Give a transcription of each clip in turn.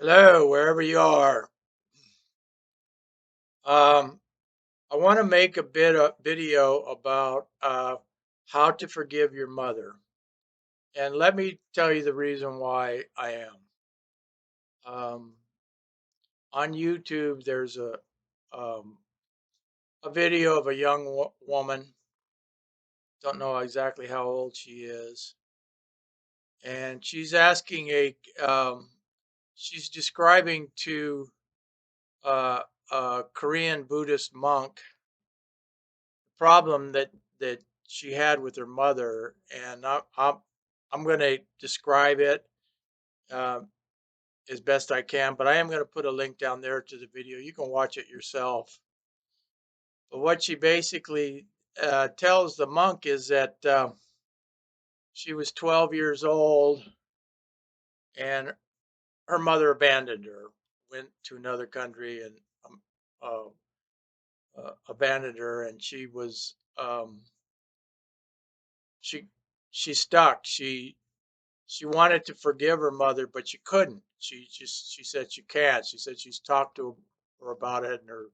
Hello, wherever you are. Um, I want to make a bit of video about how to forgive your mother, and let me tell you the reason why I am. Um, on YouTube, there's um, a video of a young woman. Don't know exactly how old she is, and she's describing to uh, a Korean Buddhist monk problem that she had with her mother, and I'm going to describe it uh, as best I can. But I am going to put a link down there to the video. You can watch it yourself. But what she basically tells the monk is that she was 12 years old and her mother abandoned her, went to another country and uh, abandoned her, and she she stuck. She wanted to forgive her mother, but she couldn't. She said she can't. She said she's talked to her about it, and her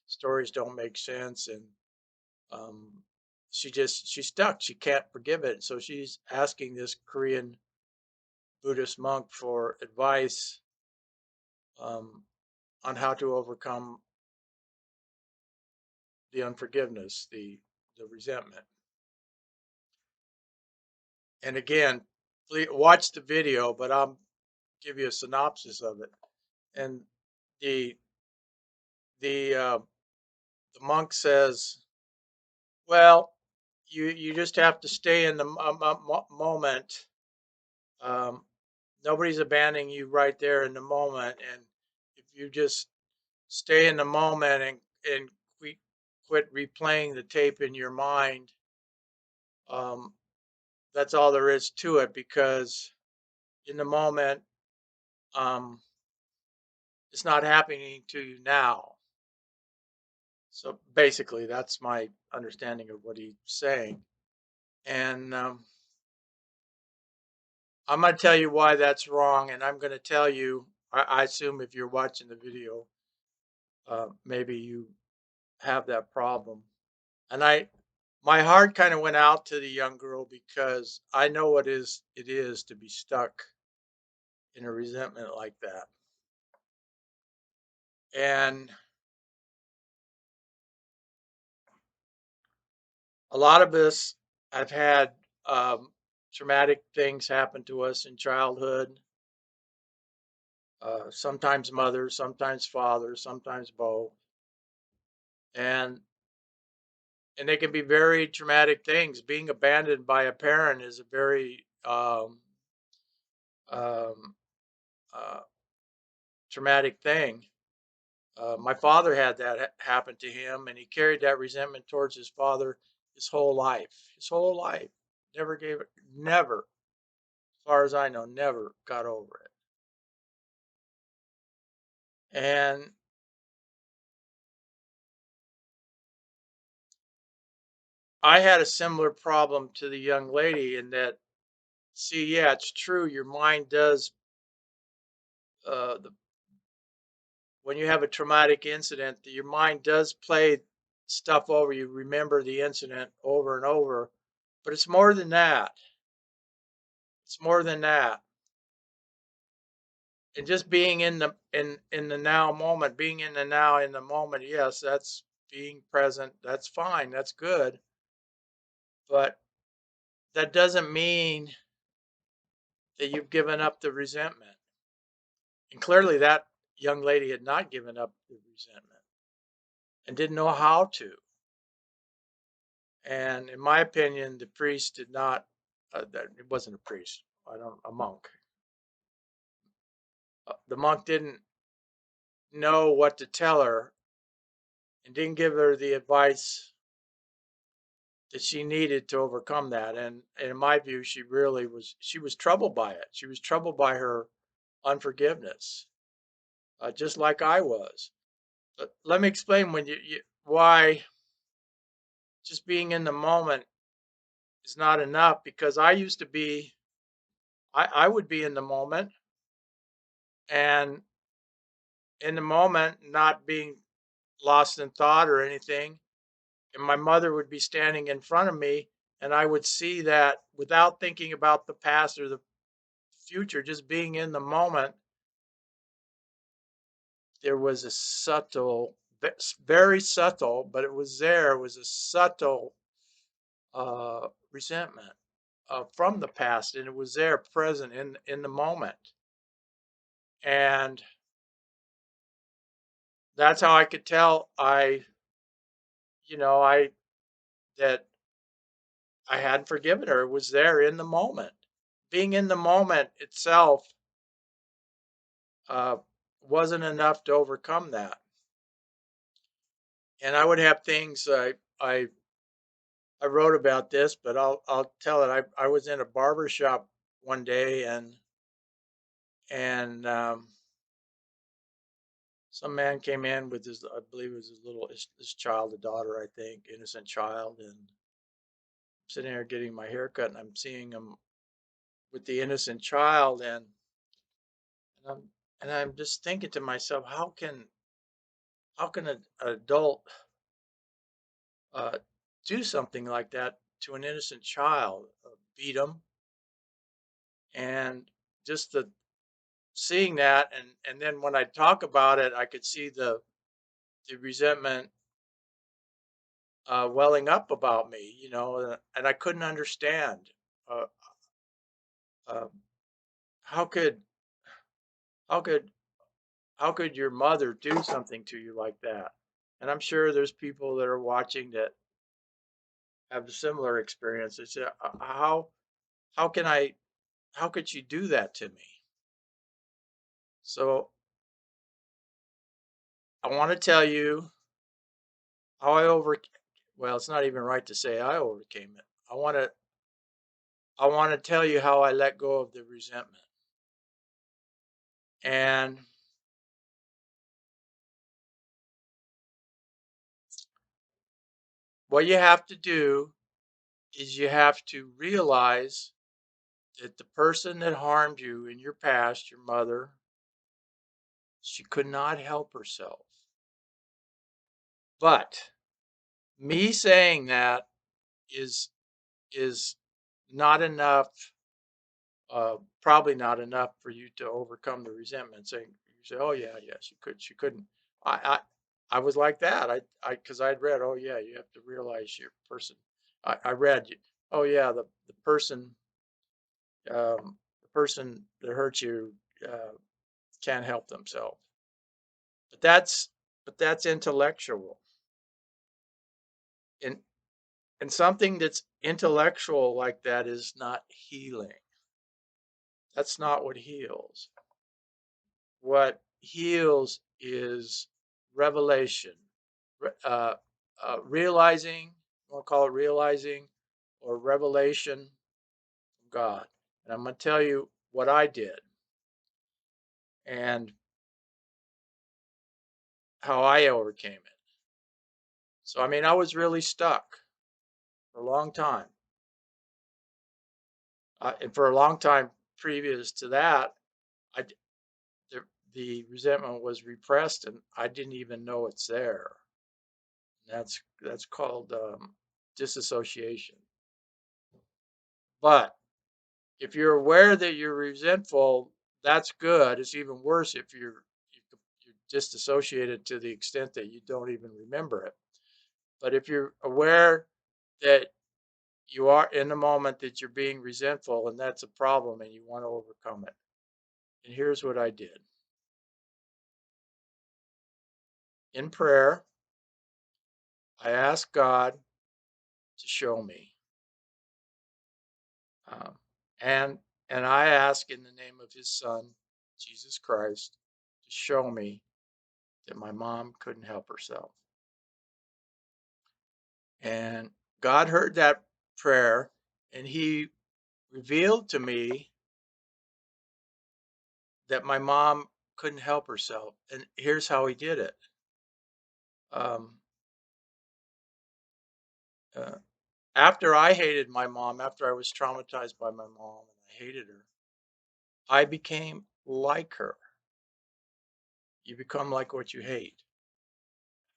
stories don't make sense, and um, she's stuck. She can't forgive it. So she's asking this Korean Buddhist monk for advice um, on how to overcome the unforgiveness, the resentment. And again, please watch the video, but I'll give you a synopsis of it. And the the uh, the monk says, "Well, you just have to stay in the moment. Um, nobody's abandoning you right there in the moment, and if you just stay in the moment and quit replaying the tape in your mind, um, that's all there is to it. Because in the moment, um, it's not happening to you now." So basically, that's my understanding of what he's saying. And I'm going to tell you why that's wrong. And I'm going to tell you, I assume if you're watching the video, maybe you have that problem. And my heart kind of went out to the young girl because I know what it is to be stuck in a resentment like that. And a lot of us have had traumatic things happen to us in childhood. Sometimes mother, sometimes father, sometimes both. And they can be very traumatic things. Being abandoned by a parent is a very um, uh, traumatic thing. My father had that happen to him, and he carried that resentment towards his father his whole life. His whole life, never gave it, never, as far as I know, never got over it. And I had a similar problem to the young lady in that, see, yeah, it's true. Your mind does the when you have a traumatic incident, your mind does play stuff over. You remember the incident over and over, but it's more than that. It's more than that. And just being in the now moment, being in the now in the moment, yes, that's being present. That's fine. That's good. But that doesn't mean that you've given up the resentment. And clearly that young lady had not given up the resentment and didn't know how to. And in my opinion, the priest did not. It wasn't a priest. I don't a monk. The monk didn't know what to tell her and didn't give her the advice that she needed to overcome that. And in my view, she really was. She was troubled by it. She was troubled by her unforgiveness, just like I was. But let me explain why just being in the moment is not enough. Because I used to be. I would be in the moment and in the moment, not being lost in thought or anything. And my mother would be standing in front of me, and I would see that without thinking about the past or the future, just being in the moment, there was a subtle, very subtle, but it was there, was a subtle resentment from the past, and it was there present in the moment. And that's how I could tell I that I hadn't forgiven her. It was there in the moment. Being in the moment itself uh, wasn't enough to overcome that. And I would have things I wrote about this, but I'll tell it. I was in a barber shop one day, and some man came in with his, I believe it was his little his child, a daughter, I think, innocent child, and I'm sitting there getting my hair cut, and I'm seeing him with the innocent child, and I'm just thinking to myself, how can an adult uh, do something like that to an innocent child, beat him, and just the seeing that, and then when I talk about it, I could see the resentment welling up about me, and I couldn't understand uh, uh, how could how could how could your mother do something to you like that? And I'm sure there's people that are watching that have a similar experience. They say, how can I how could she do that to me? So I want to tell you how I over well, it's not even right to say I overcame it. I want to tell you how I let go of the resentment. And what you have to do is you have to realize that the person that harmed you in your past, your mother, she could not help herself. But me saying that is is not enough, probably not enough for you to overcome the resentment. Saying you say, "Oh yeah, yeah, she couldn't." I I was like that. Because I'd read, "Oh yeah, you have to realize your person." I read, "Oh yeah, the person that hurt you uh, can't help themselves." But that's intellectual, and something that's intellectual like that is not healing. That's not what heals. What heals is revelation, realizing, you want to call it realizing or revelation from God. And I'm going to tell you what I did and how I overcame it. So, I mean, I was really stuck for a long time. And for a long time previous to that, I, the, the resentment was repressed and I didn't even know it's there. That's called disassociation. But if you're aware that you're resentful, that's good. It's even worse if you're disassociated to the extent that you don't even remember it. But if you're aware that you are in the moment that you're being resentful and that's a problem and you want to overcome it. And here's what I did. In prayer, I asked God to show me. Um, and and I ask in the name of his son, Jesus Christ, to show me that my mom couldn't help herself. And God heard that prayer and he revealed to me that my mom couldn't help herself. And here's how he did it. Um, uh, After I hated my mom, after I was traumatized by my mom and I hated her, I became like her. You become like what you hate.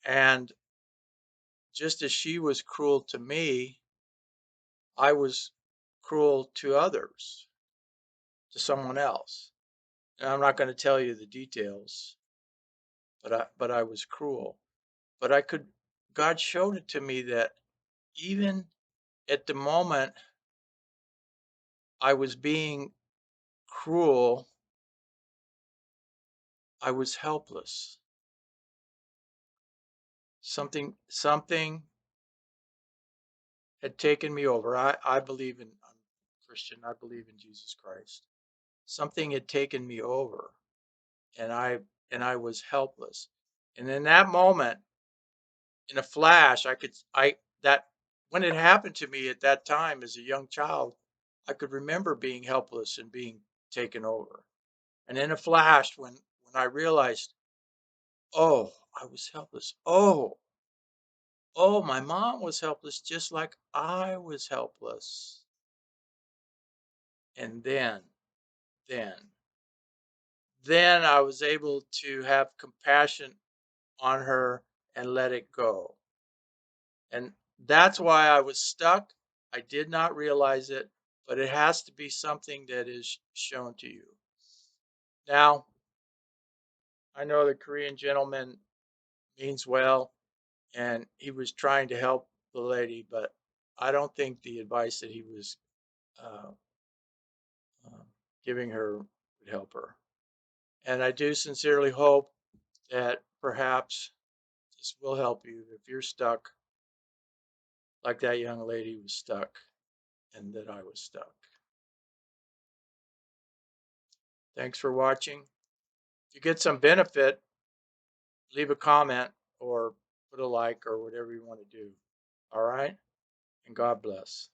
And just as she was cruel to me, I was cruel to others, to someone else. And I'm not going to tell you the details, but I was cruel. But I could God showed it to me that even at the moment I was being cruel, I was helpless. Something had taken me over. I believe I'm Christian. I believe in Jesus Christ. Something had taken me over, and I was helpless. And in that moment, in a flash, I could I that when it happened to me at that time as a young child, I could remember being helpless and being taken over. And in a flash, when I realized, oh, I was helpless. Oh, my mom was helpless just like I was helpless. And then, then I was able to have compassion on her and let it go. And that's why I was stuck. I did not realize it, but it has to be something that is shown to you. Now, I know the Korean gentleman means well, and he was trying to help the lady, but I don't think the advice that he was uh, uh, giving her would help her. And I do sincerely hope that perhaps this will help you if you're stuck like that young lady was stuck and that I was stuck. Thanks for watching. If you get some benefit, leave a comment or put a like or whatever you want to do. All right? And God bless.